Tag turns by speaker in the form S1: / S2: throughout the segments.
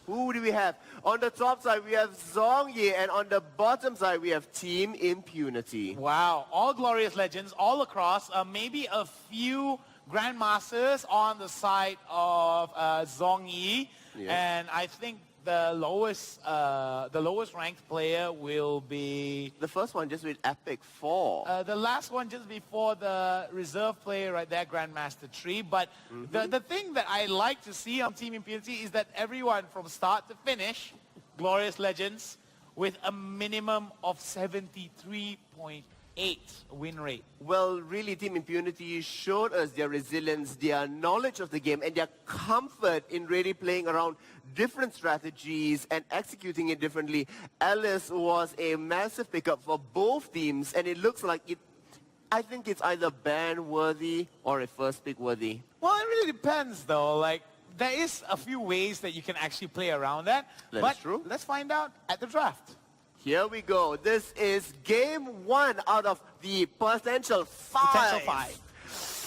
S1: Who do we have? On the top side, we have ZHONG, and on the bottom side, we have Team Impunity.
S2: Wow, all glorious legends all across. Maybe a few grandmasters on the side of ZHONG, and I think the lowest ranked player will be
S1: the first one, just with Epic 4.
S2: The last one just before the reserve player right there, Grandmaster 3. But the thing that I like to see on Team Impunity is that everyone from start to finish, glorious legends, with a minimum of 73.8 win rate.
S1: Well, really, Team Impunity showed us their resilience, their knowledge of the game, and their comfort in really playing around different strategies and executing it differently. Alice was a massive pickup for both teams, and it looks like I think it's either ban-worthy or a first pick worthy.
S2: Well, it really depends, though. Like, there is a few ways that you can actually play around that.
S1: That is true.
S2: Let's find out at the draft.
S1: Here we go. This is game 1 out of the potential 5.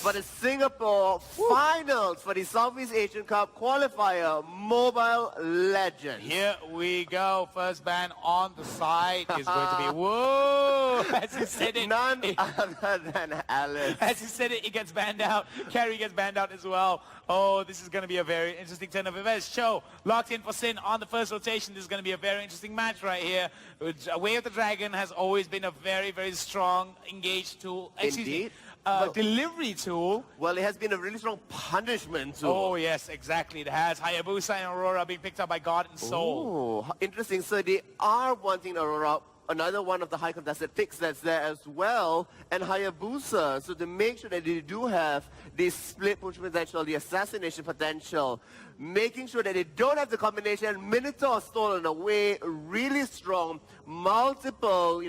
S1: For the Singapore finals for the Southeast Asian Cup qualifier, Mobile Legends.
S2: Here we go. First ban on the side is going to be, whoa, as you said it.
S1: None other than Alice.
S2: As you said it, gets banned out. Carrie gets banned out as well. Oh, this is going to be a very interesting turn of events. Cho locked in for Sin on the first rotation. This is going to be a very interesting match right here. Way of the Dragon has always been a very, very strong engaged tool.
S1: Indeed.
S2: Delivery tool.
S1: Well, it has been a really strong punishment tool.
S2: Oh, yes, exactly. It has. Hayabusa and Aurora being picked up by God and Soul.
S1: Oh, interesting. So they are wanting Aurora, another one of the high contested picks that's there as well, and Hayabusa. So to make sure that they do have the split push potential, the assassination potential, making sure that they don't have the combination. Minotaur stolen away, really strong, multiple,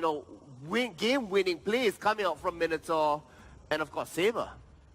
S1: game-winning plays coming out from Minotaur. And of course, Saber.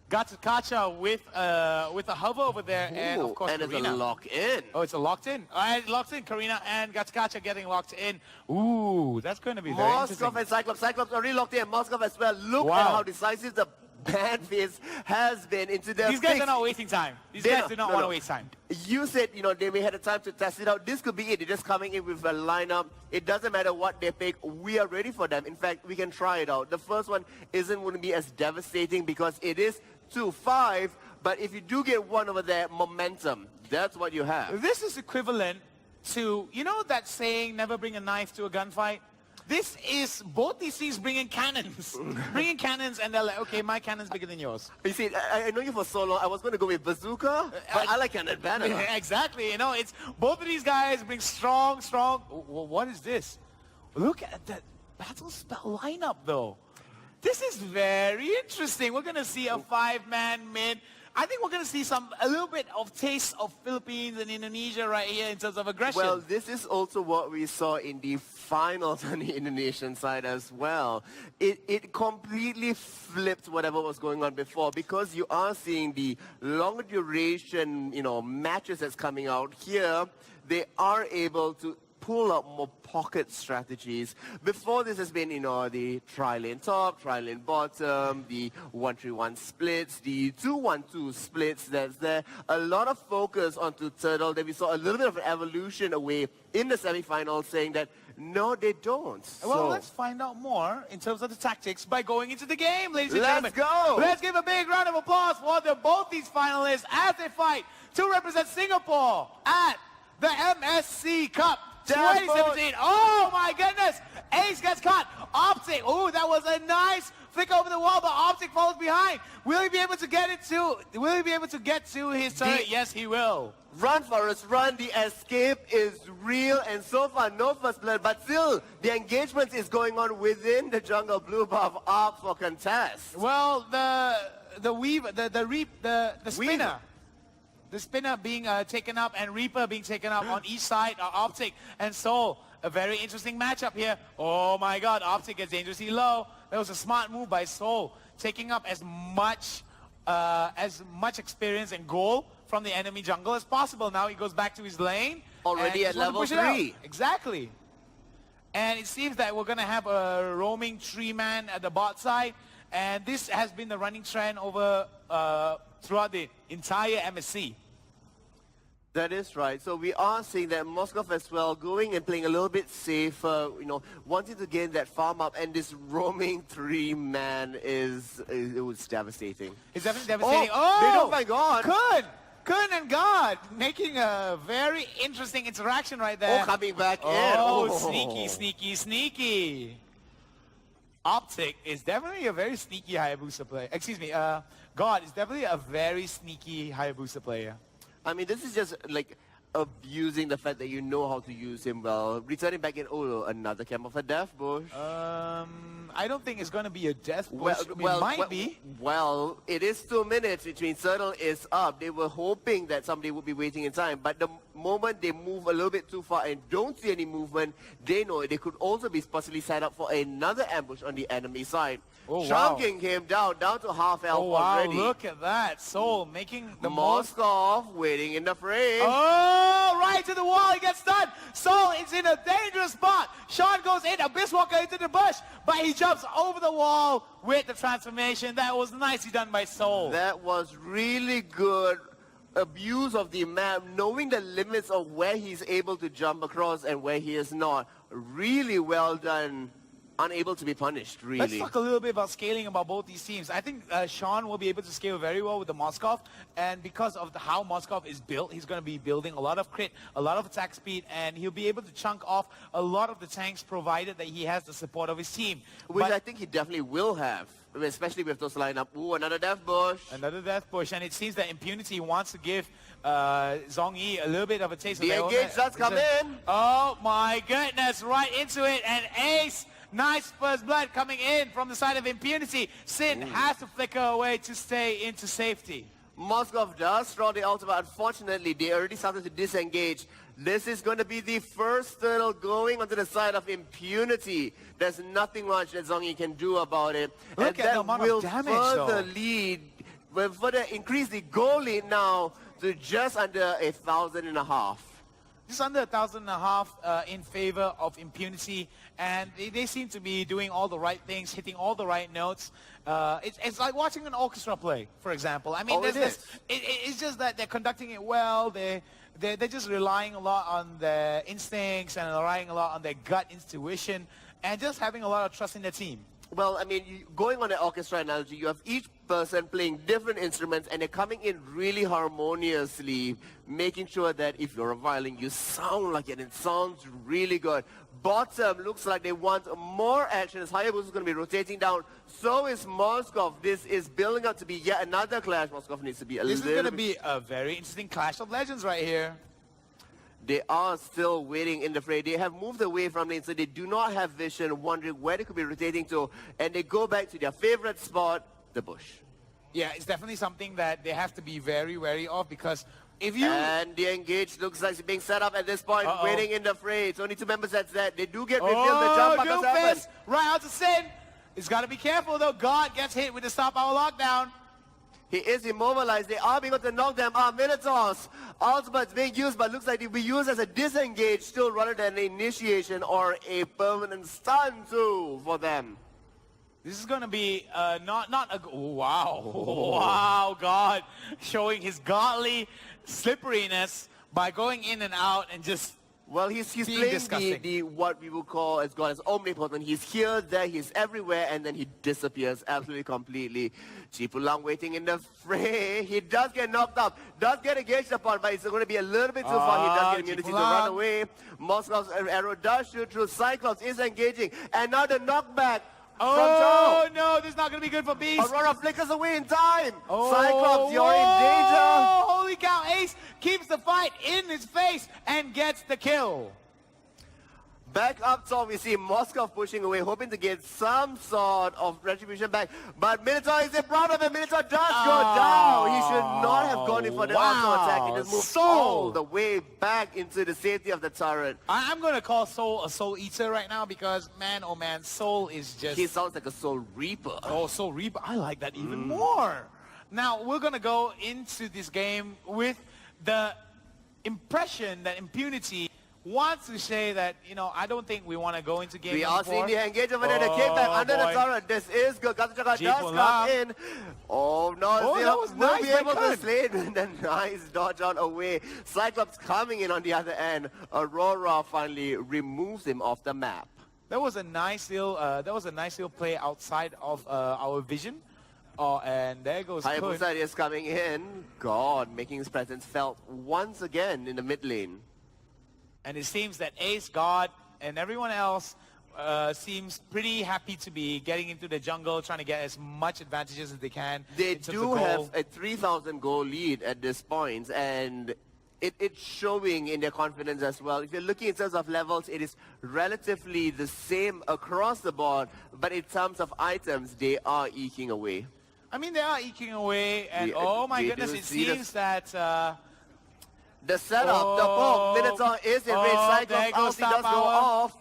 S2: Gacha with a hover over there, and of course,
S1: and
S2: Karina.
S1: it's a lock-in.
S2: Oh, it's a locked-in. All right, locked in. Karina and Gacha getting locked in. Ooh, that's going to be very interesting.
S1: Moskov and Cyclops. Cyclops already locked in. Moskov as well. Look
S2: Wow.
S1: at how decisive the ban phase has been into their
S2: These guys are not wasting time. These guys do not want to waste time.
S1: You said, they may have the time to test it out. This could be it. They're just coming in with a lineup. It doesn't matter what they pick. We are ready for them. In fact, we can try it out. The first one isn't going to be as devastating because it is 2-5. But if you do get one over there, momentum, that's what you have.
S2: This is equivalent to, that saying, never bring a knife to a gunfight? This is both these teams bringing cannons. Bringing cannons, and they're like, okay, my cannon's bigger than yours.
S1: You see, I know you for so long. I was going to go with bazooka, but I like cannon banner.
S2: Exactly. It's both of these guys bring strong. What is this? Look at that battle spell lineup, though. This is very interesting. We're going to see a 5-man mid. I think we're going to see a little bit of taste of Philippines and Indonesia right here in terms of aggression.
S1: Well, this is also what we saw in the finals on the Indonesian side as well. It completely flipped whatever was going on before because you are seeing the longer duration, matches that's coming out here. They are able to pull up more pocket strategies. Before this has been, the tri-lane top, tri-lane bottom, the 1-3-1 splits, the 2-1-2 splits that's there. A lot of focus onto Turtle. Then we saw a little bit of an evolution away in the semifinals saying that, no, they don't.
S2: Well, let's find out more in terms of the tactics by going into the game, ladies and gentlemen.
S1: Let's go!
S2: Let's give a big round of applause for both these finalists as they fight to represent Singapore at the MSC Cup 2017. Oh my goodness! Ace gets caught. Optic. Oh, that was a nice flick over the wall, but Optic falls behind. Will he be able to get to his turret? Yes, he will.
S1: Run, Forrest, run. The escape is real, and so far no first blood, but still the engagement is going on within the jungle. Blue buff up for contest.
S2: Well, the spinner. The spinner being taken up and Reaper being taken up on each side are Optic and Soul. A very interesting matchup here. Oh my god, Optic gets dangerously low. That was a smart move by Soul, taking up as much experience and goal from the enemy jungle as possible. Now he goes back to his lane.
S1: Already at level 3.
S2: Exactly. And it seems that we're going to have a roaming 3-man at the bot side. And this has been the running trend over throughout the entire MSC.
S1: That is right. So we are seeing that Moscow as well going and playing a little bit safer, wanting to gain that farm up, and this roaming three-man it was devastating.
S2: It's definitely devastating.
S1: Oh my God.
S2: Kun and God making a very interesting interaction right there.
S1: Oh, coming back in.
S2: Oh, sneaky. Optic is definitely a very sneaky Hayabusa player. Excuse me, God is definitely a very sneaky Hayabusa player.
S1: I mean, this is just like abusing the fact that you know how to use him well. Returning back in, another camp of a death bush.
S2: I don't think it's going to be a death bush. It might be.
S1: Well, it is 2 minutes between Circle is up. They were hoping that somebody would be waiting in time. But the moment they move a little bit too far and don't see any movement, they know they could also be possibly set up for another ambush on the enemy side.
S2: Oh, wow.
S1: Chunking him down to half health already.
S2: Look at that. Soul making the
S1: Moskov waiting in the frame.
S2: Oh, right to the wall. He gets stunned. Soul is in a dangerous spot. Sean goes in. Abyss Walker into the bush. But he jumps over the wall with the transformation. That was nicely done by Soul.
S1: That was really good abuse of the map, knowing the limits of where he's able to jump across and where he is not. Really well done. Unable to be punished, really.
S2: Let's talk a little bit about scaling about both these teams. I think Sean will be able to scale very well with the Moskov, and because of how Moskov is built, he's going to be building a lot of crit, a lot of attack speed, and he'll be able to chunk off a lot of the tanks provided that he has the support of his team.
S1: Which I think he definitely will have, especially with those lineup. Ooh, another death bush.
S2: Another death bush, and it seems that Impunity wants to give ZHONG a little bit of a taste of
S1: the
S2: their
S1: engage does come in.
S2: Oh my goodness, right into it, and Ace. Nice first blood coming in from the side of Impunity. Sin has to flicker away to stay into safety.
S1: Moskov does throw the ultimate. Unfortunately, they already started to disengage. This is going to be the first turtle going onto the side of Impunity. There's nothing much that ZHONG can do about it.
S2: Look
S1: and
S2: at the amount of damage,
S1: will further increase the goal lead now to just under 1,500.
S2: Just under 1,500 in favor of Impunity, and they seem to be doing all the right things, hitting all the right notes. It's like watching an orchestra play, for example. I mean, it's just that they're conducting it well. They're just relying a lot on their instincts and relying a lot on their gut intuition, and just having a lot of trust in their team.
S1: Well, I mean, going on the orchestra analogy, you have each person playing different instruments, and they're coming in really harmoniously, making sure that if you're a violin, you sound like it, and it sounds really good. Bottom looks like they want more action, as Hayabusa is going to be rotating down. So is Moskov. This is building up to be yet another clash. Moskov needs to be a little bit...
S2: This is going to be a very interesting Clash of Legends right here.
S1: They are still waiting in the fray. They have moved away from lane, so they do not have vision, wondering where they could be rotating to, and they go back to their favorite spot, the bush.
S2: Yeah, it's definitely something that they have to be very wary of, because if you...
S1: And the engage looks like it's being set up at this point, waiting in the fray. It's only 2 members that's that. They do get revealed. The jump back happens.
S2: Right out to Sin. He's got to be careful, though. God gets hit with the stop power lockdown.
S1: He is immobilized. They are able to knock them out. Minotaur's ultimate's being used, but looks like it will be used as a disengage still rather than an initiation or a permanent stun too for them.
S2: This is going to be not a... Oh, wow. Wow, God. Showing his godly slipperiness by going in and out and just...
S1: Well, he's playing the what we would call as God as omnipotent. He's here, there, he's everywhere, and then he disappears absolutely completely. Chipulang waiting in the fray. He does get knocked up, does get engaged upon, but it's going to be a little bit too far. He does get immunity to run away. Moscow's arrow does shoot through. Cyclops is engaging, and now the knockback.
S2: Oh, no, this is not going to be good for Beast.
S1: Aurora flickers away in time. Cyclops, you're in danger.
S2: Holy cow, Ace keeps the fight in his face and gets the kill.
S1: Back up top, we see Moskov pushing away, hoping to get some sort of retribution back. But Minotaur is in front of him. Minotaur does go down. He should not have gone in for the auto attack. He just moved all the way back into the safety of the turret.
S2: I'm going to call Soul a Soul Eater right now because, man, oh man, Soul is just...
S1: He sounds like a Soul Reaper.
S2: Oh, Soul Reaper. I like that even more. Now, we're going to go into this game with the impression that Impunity wants to say that, you know, I don't think we want to go into game
S1: We
S2: number
S1: are seeing
S2: 4.
S1: the engage over there. They came back under the
S2: boy.
S1: turret. This is good. Gatuchaka
S2: Jeep
S1: does
S2: will
S1: come
S2: up.
S1: in. Oh, no.
S2: Oh,
S1: Zero
S2: that was
S1: will
S2: nice
S1: be
S2: by
S1: able to
S2: Kun.
S1: slay it. And a nice dodge out away. Cyclops coming in on the other end. Aurora finally removes him off the map.
S2: That was a nice little play outside of our vision. And there goes Kun.
S1: Hayabusa is coming in. God, making his presence felt once again in the mid lane.
S2: And it seems that Ace, God, and everyone else seems pretty happy to be getting into the jungle, trying to get as much advantages as they can.
S1: They
S2: in terms
S1: do
S2: of
S1: have
S2: goal.
S1: a 3,000 goal lead at this point, and it's showing in their confidence as well. If you're looking in terms of levels, it is relatively the same across the board, but in terms of items, they are eking away.
S2: I mean, they are eking away, and
S1: We-
S2: oh my
S1: we
S2: goodness,
S1: do
S2: it
S1: see the-
S2: seems that...
S1: The setup, the poke, Minotaur is in range.
S2: there
S1: Cyclops
S2: goes
S1: ulti
S2: star
S1: does go
S2: power.
S1: off.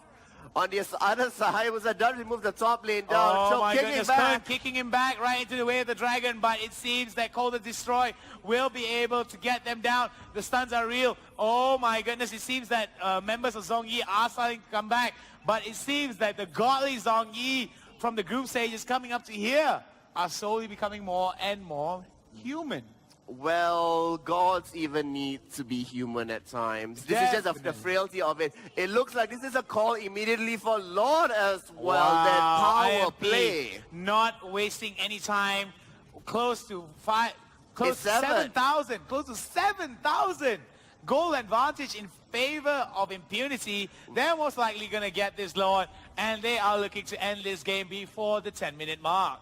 S1: On the other side, Hayabusa does remove the top lane down.
S2: Oh
S1: so
S2: my
S1: kicking
S2: goodness,
S1: back.
S2: Kun kicking him back right into the way of the dragon, but it seems that Cold the Destroy will be able to get them down. The stuns are real. Oh my goodness, it seems that members of ZHONG are starting to come back, but it seems that the godly ZHONG from the group stages coming up to here are slowly becoming more and more human.
S1: Well, gods even need to be human at times. This is just the
S2: Definitely.
S1: frailty of it. It looks like this is a call immediately for Lord as well. That power
S2: IMP
S1: play.
S2: not wasting any time. Close to
S1: It's
S2: 7,000. Close to 7,000 goal advantage in favor of Impunity. They're most likely going to get this, Lord, and they are looking to end this game before the 10-minute mark.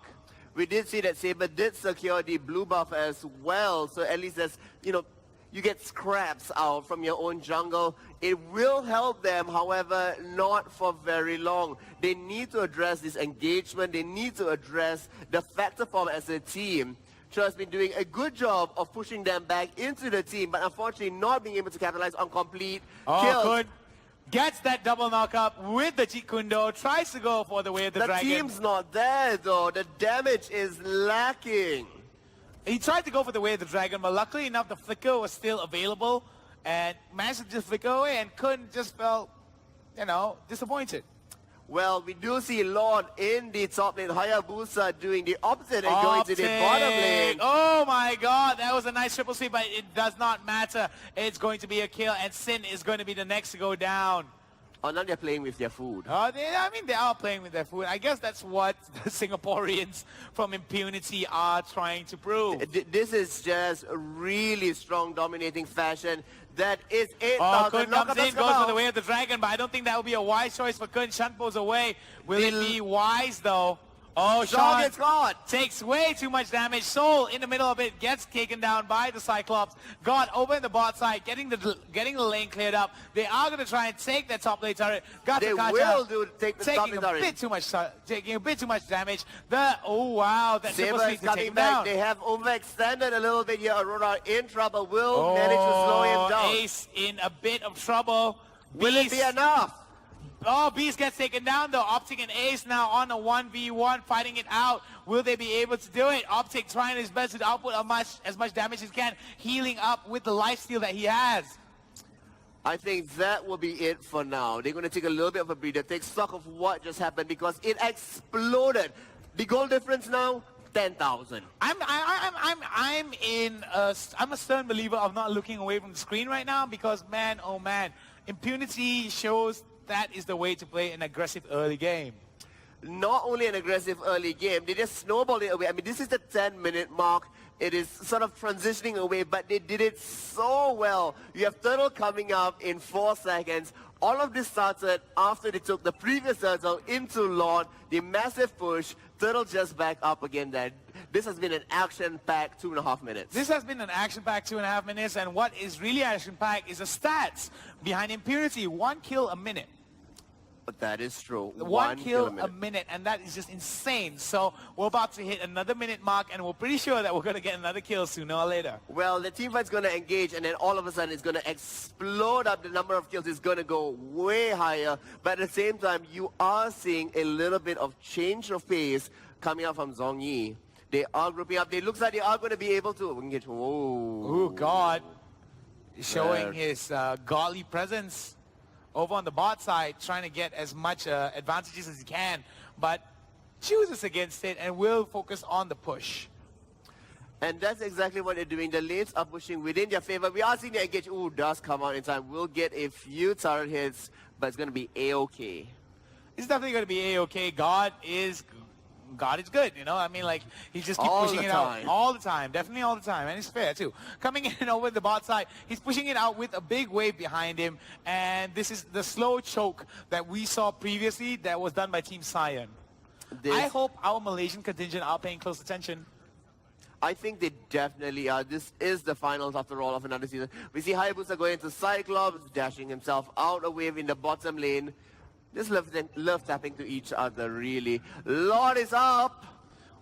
S1: We did see that Saber did secure the blue buff as well. So at least there's, you get scraps out from your own jungle. It will help them, however, not for very long. They need to address this engagement. They need to address the factor form as a team. Cho has been doing a good job of pushing them back into the team, but unfortunately not being able to capitalize on complete kills.
S2: Kun gets that double knock-up with the Jeet Kundo, tries to go for the way of the dragon.
S1: team's not there though. The damage is lacking.
S2: He tried to go for the way of the dragon, but luckily enough, the flicker was still available and managed to just flicker away, and Kun just felt, disappointed.
S1: Well, we do see Lord in the top lane. Hayabusa doing the opposite and going to the bottom lane.
S2: Oh my god, that was a nice triple sweep, but it does not matter. It's going to be a kill, and Sin is going to be the next to go down.
S1: Oh, now they're playing with their food.
S2: They are playing with their food. I guess that's what the Singaporeans from Impunity are trying to prove.
S1: This is just a really strong dominating fashion. That is 8,000.
S2: Kun comes in, goes for the way of the dragon, but I don't think that will be a wise choice for Kun. Shunpo's away. Will it be wise, though? Oh,
S1: Sean
S2: Sean
S1: gets caught.
S2: takes way too much damage. Soul in the middle of it gets taken down by the Cyclops. God over in the bot side, getting the lane cleared up. They are going to try and take that top lane turret.
S1: They will take the top lane turret.
S2: Taking a bit too much damage. Wow, that triple
S1: Saber
S2: sweep
S1: is
S2: to take
S1: coming
S2: him
S1: back.
S2: down.
S1: They have overextended a little bit here. Aurora in trouble. Will manage to slow him down.
S2: Ace in a bit of trouble.
S1: Will it be enough?
S2: Oh, Beast gets taken down though. Optic and Ace now on a 1v1, fighting it out. Will they be able to do it? Optic trying his best to output as much damage as he can, healing up with the lifesteal that he has.
S1: I think that will be it for now. They're going to take a little bit of a breather, take stock of what just happened because it exploded. The goal difference now, 10,000.
S2: I'm a stern believer of not looking away from the screen right now because man, oh man, Impunity shows that is the way to play an aggressive early game.
S1: Not only an aggressive early game, they just snowballed it away. I mean, this is the 10-minute mark. It is sort of transitioning away, but they did it so well. You have Turtle coming up in 4 seconds. All of this started after they took the previous Turtle into Lord, the massive push. Turtle just back up again there. This has been an action-packed 2.5 minutes.
S2: This has been an action-packed 2.5 minutes, and what is really action-packed is the stats behind Impunity. 1 kill a minute.
S1: But that is true.
S2: 1 kill a minute, and that is just insane. So we're about to hit another minute mark, and we're pretty sure that we're going to get another kill sooner or later.
S1: Well, the team fight's going to engage, and then all of a sudden it's going to explode up. The number of kills is going to go way higher. But at the same time, you are seeing a little bit of change of pace coming out from ZHONG. They are grouping up. It looks like they are going to be able to. We can get. Whoa.
S2: Oh, God. Showing his godly presence. over on the bot side, trying to get as much advantages as he can, but chooses against it and will focus on the push.
S1: And that's exactly what they're doing. The lanes are pushing within their favor. We are seeing the engage. Ooh, does come out in time. We'll get a few turret hits, but it's going to be A-okay.
S2: It's definitely going to be A-okay. God is good, you know. I mean, like, he just keeps pushing it out all the time. Definitely all the time. And it's fair, too. Coming in over the bot side, he's pushing it out with a big wave behind him. And this is the slow choke that we saw previously that was done by Team Saran. I hope our Malaysian contingent are paying close attention.
S1: I think they definitely are. This is the finals, after all, of another season. We see Hayabusa going into Cyclops, dashing himself out a wave in the bottom lane. Just love tapping to each other, really. Lord is up.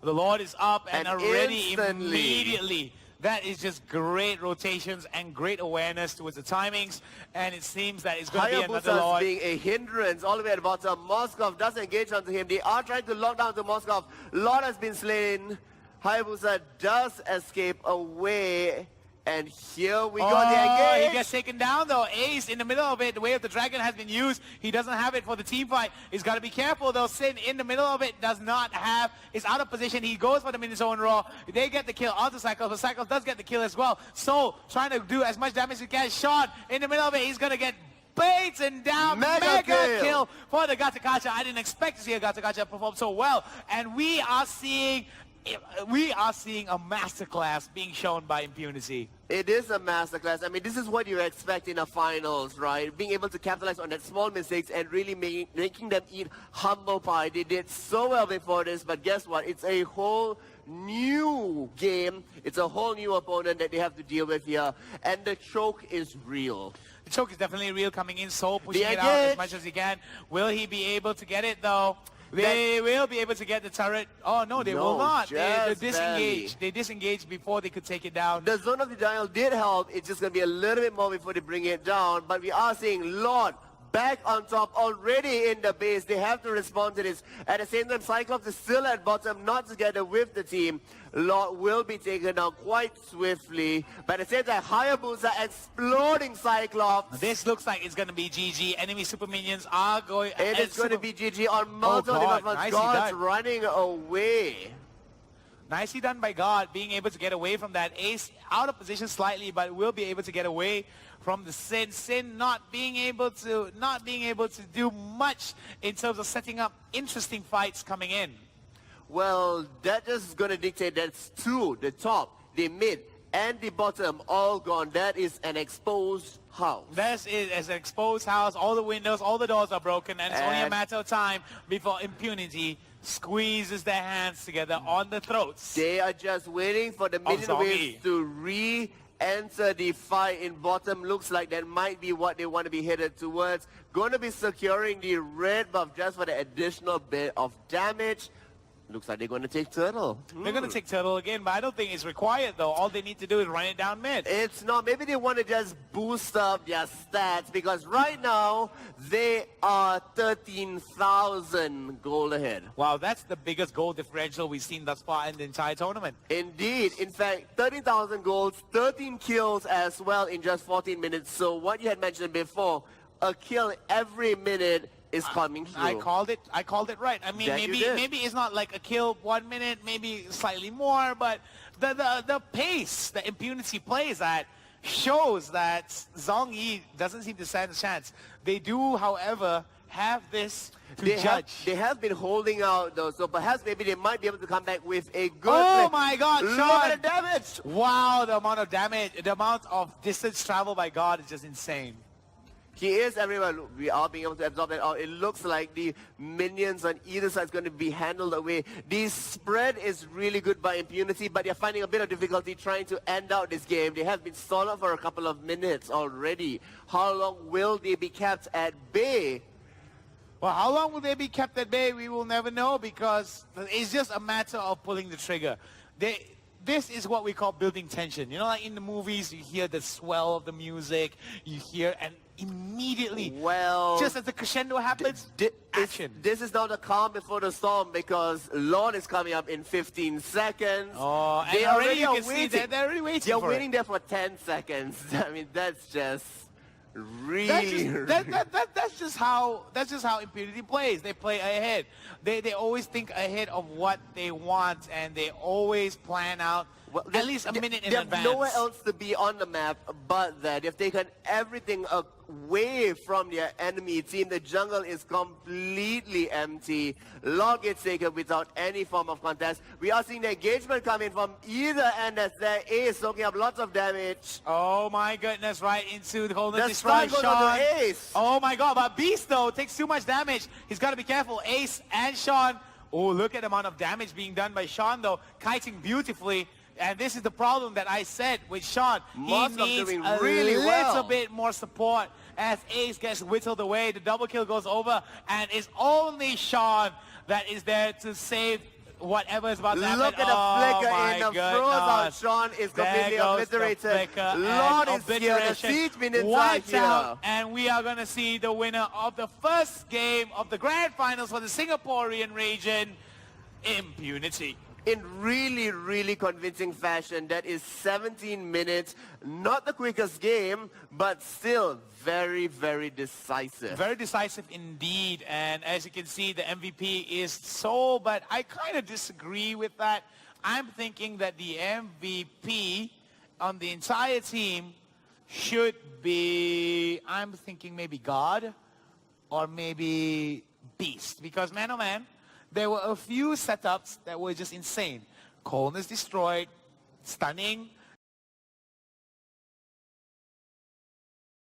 S2: The Lord is up and already
S1: instantly.
S2: Immediately. That is just great rotations and great awareness towards the timings. And it seems that it's going to be another Lord.
S1: Being a hindrance all the way at the bottom. Moskov does engage onto him. They are trying to lock down to Moskov. Lord has been slain. Hayabusa does escape away. And here we go, the engage.
S2: He gets taken down though. Ace in the middle of it. The way of the dragon has been used. He doesn't have it for the team fight. He's got to be careful though. Sin in the middle of it does not have, is out of position. He goes for the mini zone raw. They get the kill onto Cyclops, but Cyclops does get the kill as well. So trying to do as much damage as he can. Sean in the middle of it. He's going to get beaten down. Mega kill for the Gatakacha. I didn't expect to see a Gatakacha perform so well. And we are seeing a masterclass being shown by Impunity.
S1: It is a masterclass. I mean, this is what you expect in a finals, right? Being able to capitalize on that small mistakes and really making them eat humble pie. They did so well before this, but guess what? It's a whole new game. It's a whole new opponent that they have to deal with here. And the choke is real.
S2: The choke is definitely real, coming in, so pushing it out as much as he can. Will he be able to get it, though? They will be able to get the turret. Oh, no, they will not. They disengage. They disengage before they could take it down.
S1: The zone of denial did help. It's just going to be a little bit more before they bring it down. But we are seeing Lord back on top already in the base. They have to respond to this. At the same time, Cyclops is still at bottom, not together with the team. Lord will be taken down quite swiftly. But at the same time, Hayabusa exploding Cyclops.
S2: This looks like it's going to be GG. Enemy super minions are going...
S1: It is going to be GG on multiple different fronts. God's running away.
S2: Nicely done by God, being able to get away from that. Ace out of position slightly, but will be able to get away from the Sin. Sin not being able to do much in terms of setting up interesting fights coming in.
S1: Well, that is going to dictate that's two, the top, the mid, and the bottom all gone. That is an exposed house.
S2: This is an exposed house. All the windows, all the doors are broken, and it's only a matter of time before Impunity squeezes their hands together on the throats.
S1: They are just waiting for the minion waves to re-enter the fight in bottom. Looks like that might be what they want to be headed towards. Going to be securing the red buff just for the additional bit of damage. Looks like they're going to take Turtle.
S2: They're going to take Turtle again, but I don't think it's required, though. All they need to do is run it down mid.
S1: It's not. Maybe they want to just boost up their stats, because right now, they are 13,000 gold ahead.
S2: Wow, that's the biggest gold differential we've seen thus far in the entire tournament.
S1: Indeed. In fact, 13,000 golds, 13 kills as well in just 14 minutes. So what you had mentioned before, a kill every minute is coming through.
S2: I called it right. I mean, maybe it's not like a kill 1 minute, maybe slightly more, but the pace that Impunity plays at shows that ZHONG doesn't seem to stand a chance. They do, however, have this to judge.
S1: They have been holding out though, so perhaps maybe they might be able to come back with a good
S2: Oh my God,
S1: Look at the damage!
S2: Wow, the amount of damage, the amount of distance traveled by God is just insane.
S1: He is everywhere. We are being able to absorb that out. It looks like the minions on either side is going to be handled away. The spread is really good by Impunity, but they're finding a bit of difficulty trying to end out this game. They have been stalled out for a couple of minutes already. How long will they be kept at bay?
S2: Well, how long will they be kept at bay? We will never know, because it's just a matter of pulling the trigger. This is what we call building tension. You know, like in the movies, you hear the swell of the music, you hear, and immediately, just as the crescendo happens, action.
S1: This is now the calm before the storm, because Lord is coming up in 15 seconds.
S2: Oh, and already you can see they're already waiting.
S1: They're waiting there for 10 seconds. I mean, that's just Really,
S2: That's just how impunity plays. They play ahead. They always think ahead of what they want, and they always plan out at least a minute in
S1: they
S2: advance.
S1: have nowhere else to be on the map but that. They've taken everything away from their enemy team. The jungle is completely empty. Log gets taken without any form of contest. We are seeing the engagement coming from either end as their ace soaking up lots of damage.
S2: Oh my goodness, right into the golden
S1: The
S2: destroy
S1: stun goes
S2: Sean.
S1: on to Ace.
S2: Oh my god, but Beast though takes too much damage. He's got to be careful. Ace and Sean. Oh, look at the amount of damage being done by Sean though. Kiting beautifully. And this is the problem that I said with Sean.
S1: Moskov
S2: He needs
S1: doing
S2: a
S1: really
S2: little
S1: well.
S2: bit more support as Ace gets whittled away. The double kill goes over, and it's only Sean that is there to save whatever is about to happen.
S1: Look at the flicker in the froze out. Sean is completely obliterated. Lord is here. The siege minutes are
S2: wiped
S1: here.
S2: out, and we are going to see the winner of the first game of the grand finals for the Singaporean region, Impunity.
S1: In really, really convincing fashion. That is 17 minutes. Not the quickest game, but still very, very decisive.
S2: Very decisive indeed. And as you can see, the MVP is Seoul, but I kind of disagree with that. I'm thinking that the MVP on the entire team should be, I'm thinking maybe God or maybe Beast. Because man, oh man, there were a few setups that were just insane. Coldness destroyed, stunning,